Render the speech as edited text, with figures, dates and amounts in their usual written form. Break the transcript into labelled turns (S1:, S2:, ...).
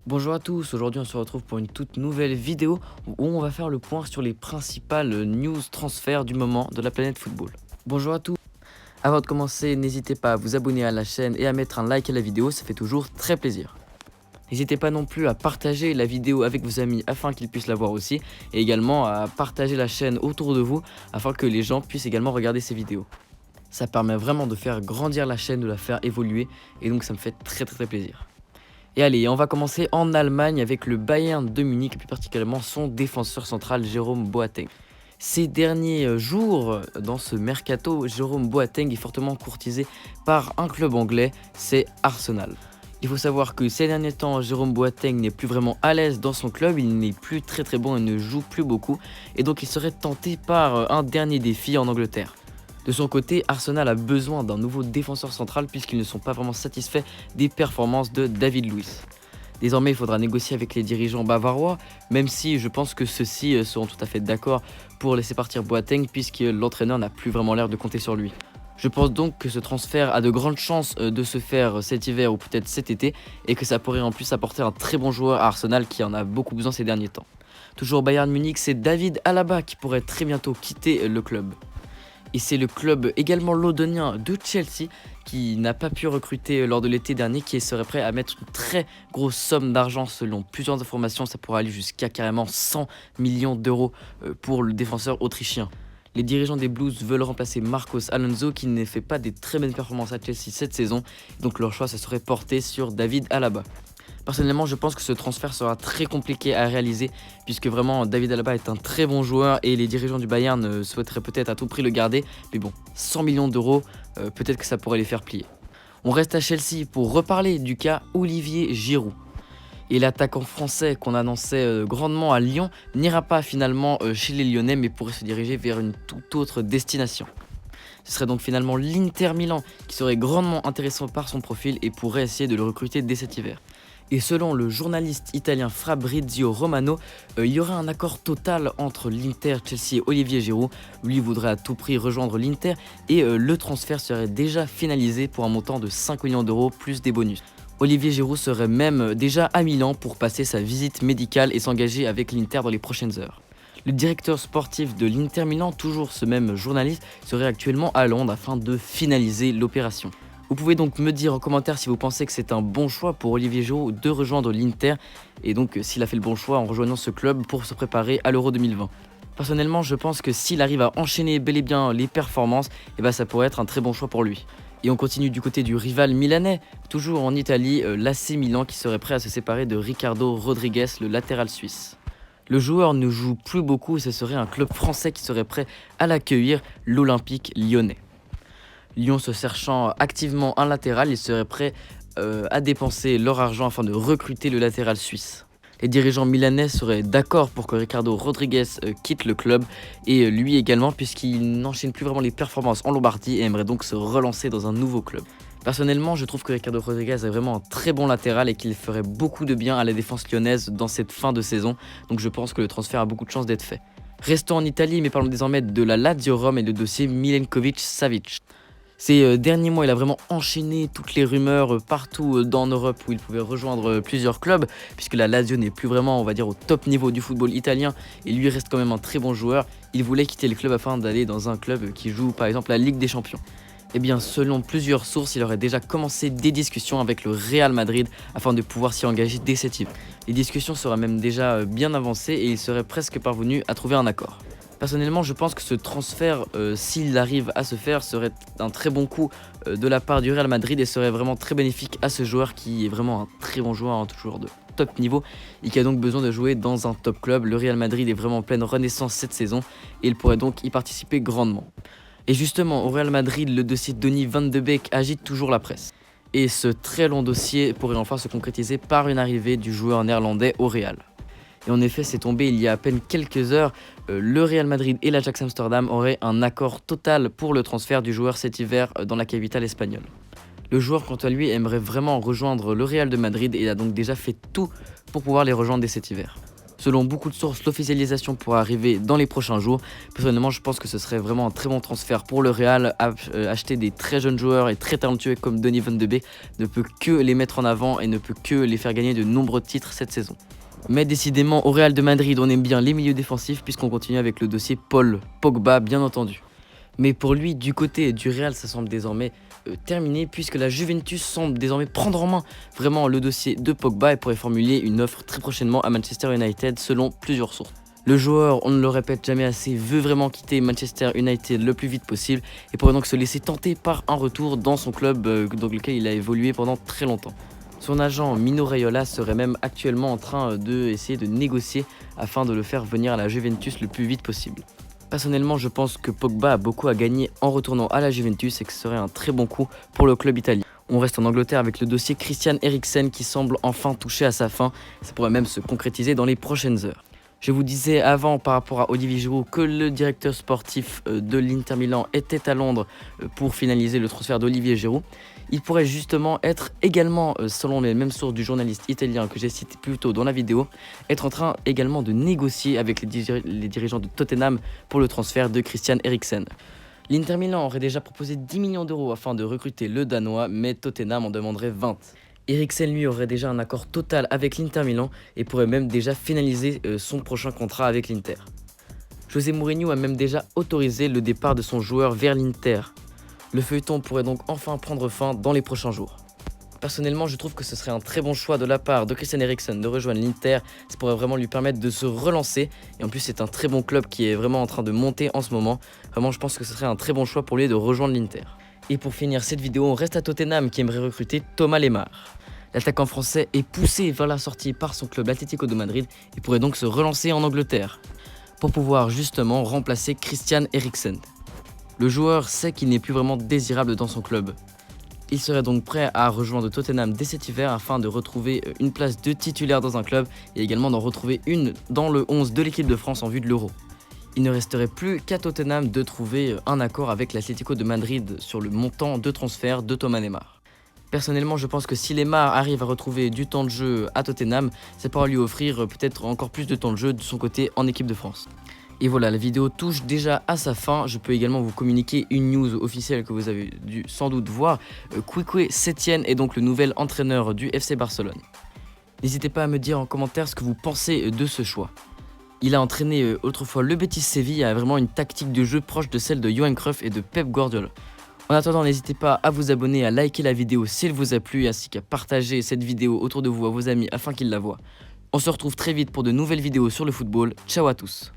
S1: Bonjour à tous, aujourd'hui on se retrouve pour une toute nouvelle vidéo où on va faire le point sur les principales news transferts du moment de la planète football. Bonjour à tous, avant de commencer n'hésitez pas à vous abonner à la chaîne et à mettre un like à la vidéo, ça fait toujours très plaisir. N'hésitez pas non plus à partager la vidéo avec vos amis afin qu'ils puissent la voir aussi et également à partager la chaîne autour de vous afin que les gens puissent également regarder ces vidéos. Ça permet vraiment de faire grandir la chaîne, de la faire évoluer et donc ça me fait très plaisir. Et allez, on va commencer en Allemagne avec le Bayern de Munich, et plus particulièrement son défenseur central Jérôme Boateng. Ces derniers jours, dans ce mercato, Jérôme Boateng est fortement courtisé par un club anglais, c'est Arsenal. Il faut savoir que ces derniers temps, Jérôme Boateng n'est plus vraiment à l'aise dans son club, il n'est plus très bon et ne joue plus beaucoup, et donc il serait tenté par un dernier défi en Angleterre. De son côté, Arsenal a besoin d'un nouveau défenseur central puisqu'ils ne sont pas vraiment satisfaits des performances de David Luiz. Désormais, il faudra négocier avec les dirigeants bavarois, même si je pense que ceux-ci seront tout à fait d'accord pour laisser partir Boateng puisque l'entraîneur n'a plus vraiment l'air de compter sur lui. Je pense donc que ce transfert a de grandes chances de se faire cet hiver ou peut-être cet été et que ça pourrait en plus apporter un très bon joueur à Arsenal qui en a beaucoup besoin ces derniers temps. Toujours au Bayern Munich, c'est David Alaba qui pourrait très bientôt quitter le club. Et c'est le club également londonien de Chelsea qui n'a pas pu recruter lors de l'été dernier, qui serait prêt à mettre une très grosse somme d'argent. Selon plusieurs informations, ça pourrait aller jusqu'à carrément 100 millions d'euros pour le défenseur autrichien. Les dirigeants des Blues veulent remplacer Marcos Alonso qui ne fait pas des très bonnes performances à Chelsea cette saison, donc leur choix se serait porté sur David Alaba. Personnellement, je pense que ce transfert sera très compliqué à réaliser puisque vraiment David Alaba est un très bon joueur et les dirigeants du Bayern souhaiteraient peut-être à tout prix le garder. Mais bon, 100 millions d'euros, peut-être que ça pourrait les faire plier. On reste à Chelsea pour reparler du cas Olivier Giroud. Et l'attaquant français qu'on annonçait grandement à Lyon n'ira pas finalement chez les Lyonnais mais pourrait se diriger vers une toute autre destination. Ce serait donc finalement l'Inter Milan qui serait grandement intéressant par son profil et pourrait essayer de le recruter dès cet hiver. Et selon le journaliste italien Fabrizio Romano, il y aurait un accord total entre l'Inter, Chelsea et Olivier Giroud. Lui voudrait à tout prix rejoindre l'Inter et le transfert serait déjà finalisé pour un montant de 5 millions d'euros plus des bonus. Olivier Giroud serait même déjà à Milan pour passer sa visite médicale et s'engager avec l'Inter dans les prochaines heures. Le directeur sportif de l'Inter Milan, toujours ce même journaliste, serait actuellement à Londres afin de finaliser l'opération. Vous pouvez donc me dire en commentaire si vous pensez que c'est un bon choix pour Olivier Giroud de rejoindre l'Inter et donc s'il a fait le bon choix en rejoignant ce club pour se préparer à l'Euro 2020. Personnellement, je pense que s'il arrive à enchaîner bel et bien les performances, ça pourrait être un très bon choix pour lui. Et on continue du côté du rival milanais, toujours en Italie, l'AC Milan qui serait prêt à se séparer de Ricardo Rodriguez, le latéral suisse. Le joueur ne joue plus beaucoup et ce serait un club français qui serait prêt à l'accueillir, l'Olympique lyonnais. Lyon se cherchant activement un latéral, ils seraient prêts à dépenser leur argent afin de recruter le latéral suisse. Les dirigeants milanais seraient d'accord pour que Ricardo Rodriguez quitte le club et lui également puisqu'il n'enchaîne plus vraiment les performances en Lombardie et aimerait donc se relancer dans un nouveau club. Personnellement, je trouve que Ricardo Rodriguez est vraiment un très bon latéral et qu'il ferait beaucoup de bien à la défense lyonnaise dans cette fin de saison, donc je pense que le transfert a beaucoup de chances d'être fait. Restons en Italie mais parlons désormais de la Lazio Rome et le dossier Milenkovic-Savic. Ces derniers mois, il a vraiment enchaîné toutes les rumeurs partout dans Europe où il pouvait rejoindre plusieurs clubs, puisque la Lazio n'est plus vraiment, on va dire, au top niveau du football italien, et lui reste quand même un très bon joueur. Il voulait quitter le club afin d'aller dans un club qui joue par exemple la Ligue des Champions. Eh bien, selon plusieurs sources, il aurait déjà commencé des discussions avec le Real Madrid afin de pouvoir s'y engager dès cet hiver. Les discussions seraient même déjà bien avancées et il serait presque parvenu à trouver un accord. Personnellement, je pense que ce transfert, s'il arrive à se faire, serait un très bon coup de la part du Real Madrid et serait vraiment très bénéfique à ce joueur qui est vraiment un très bon joueur, un joueur de top niveau et qui a donc besoin de jouer dans un top club. Le Real Madrid est vraiment en pleine renaissance cette saison et il pourrait donc y participer grandement. Et justement, au Real Madrid, le dossier Donny van de Beek agite toujours la presse. Et ce très long dossier pourrait enfin se concrétiser par une arrivée du joueur néerlandais au Real. Et en effet, c'est tombé il y a à peine quelques heures. Le Real Madrid et l'Ajax Amsterdam auraient un accord total pour le transfert du joueur cet hiver dans la capitale espagnole. Le joueur, quant à lui, aimerait vraiment rejoindre le Real de Madrid et a donc déjà fait tout pour pouvoir les rejoindre dès cet hiver. Selon beaucoup de sources, l'officialisation pourrait arriver dans les prochains jours. Personnellement, je pense que ce serait vraiment un très bon transfert pour le Real. Acheter des très jeunes joueurs et très talentueux comme Donny van de Beek ne peut que les mettre en avant et ne peut que les faire gagner de nombreux titres cette saison. Mais décidément, au Real de Madrid, on aime bien les milieux défensifs puisqu'on continue avec le dossier Paul Pogba, bien entendu. Mais pour lui, du côté du Real, ça semble désormais terminé puisque la Juventus semble désormais prendre en main vraiment le dossier de Pogba et pourrait formuler une offre très prochainement à Manchester United selon plusieurs sources. Le joueur, on ne le répète jamais assez, veut vraiment quitter Manchester United le plus vite possible et pourrait donc se laisser tenter par un retour dans son club dans lequel il a évolué pendant très longtemps. Son agent Mino Raiola serait même actuellement en train d'essayer de négocier afin de le faire venir à la Juventus le plus vite possible. Personnellement, je pense que Pogba a beaucoup à gagner en retournant à la Juventus et que ce serait un très bon coup pour le club italien. On reste en Angleterre avec le dossier Christian Eriksen qui semble enfin toucher à sa fin. Ça pourrait même se concrétiser dans les prochaines heures. Je vous disais avant par rapport à Olivier Giroud que le directeur sportif de l'Inter Milan était à Londres pour finaliser le transfert d'Olivier Giroud. Il pourrait justement être également, selon les mêmes sources du journaliste italien que j'ai cité plus tôt dans la vidéo, être en train également de négocier avec les dirigeants de Tottenham pour le transfert de Christian Eriksen. L'Inter Milan aurait déjà proposé 10 millions d'euros afin de recruter le Danois, mais Tottenham en demanderait 20. Eriksen lui aurait déjà un accord total avec l'Inter Milan et pourrait même déjà finaliser son prochain contrat avec l'Inter. José Mourinho a même déjà autorisé le départ de son joueur vers l'Inter. Le feuilleton pourrait donc enfin prendre fin dans les prochains jours. Personnellement, je trouve que ce serait un très bon choix de la part de Christian Eriksen de rejoindre l'Inter. Ça pourrait vraiment lui permettre de se relancer. Et en plus, c'est un très bon club qui est vraiment en train de monter en ce moment. Vraiment, je pense que ce serait un très bon choix pour lui de rejoindre l'Inter. Et pour finir cette vidéo, on reste à Tottenham qui aimerait recruter Thomas Lemar. L'attaquant français est poussé vers la sortie par son club Atlético de Madrid et pourrait donc se relancer en Angleterre pour pouvoir justement remplacer Christian Eriksen. Le joueur sait qu'il n'est plus vraiment désirable dans son club. Il serait donc prêt à rejoindre Tottenham dès cet hiver afin de retrouver une place de titulaire dans un club et également d'en retrouver une dans le 11 de l'équipe de France en vue de l'Euro. Il ne resterait plus qu'à Tottenham de trouver un accord avec l'Atlético de Madrid sur le montant de transfert de Thomas Lemar. Personnellement, je pense que si Lemar arrive à retrouver du temps de jeu à Tottenham, ça pourra lui offrir peut-être encore plus de temps de jeu de son côté en équipe de France. Et voilà, la vidéo touche déjà à sa fin. Je peux également vous communiquer une news officielle que vous avez dû sans doute voir. Quique Setien est donc le nouvel entraîneur du FC Barcelone. N'hésitez pas à me dire en commentaire ce que vous pensez de ce choix. Il a entraîné autrefois le Betis Séville, a vraiment une tactique de jeu proche de celle de Johan Cruyff et de Pep Guardiola. En attendant, n'hésitez pas à vous abonner, à liker la vidéo si elle vous a plu, ainsi qu'à partager cette vidéo autour de vous à vos amis afin qu'ils la voient. On se retrouve très vite pour de nouvelles vidéos sur le football. Ciao à tous.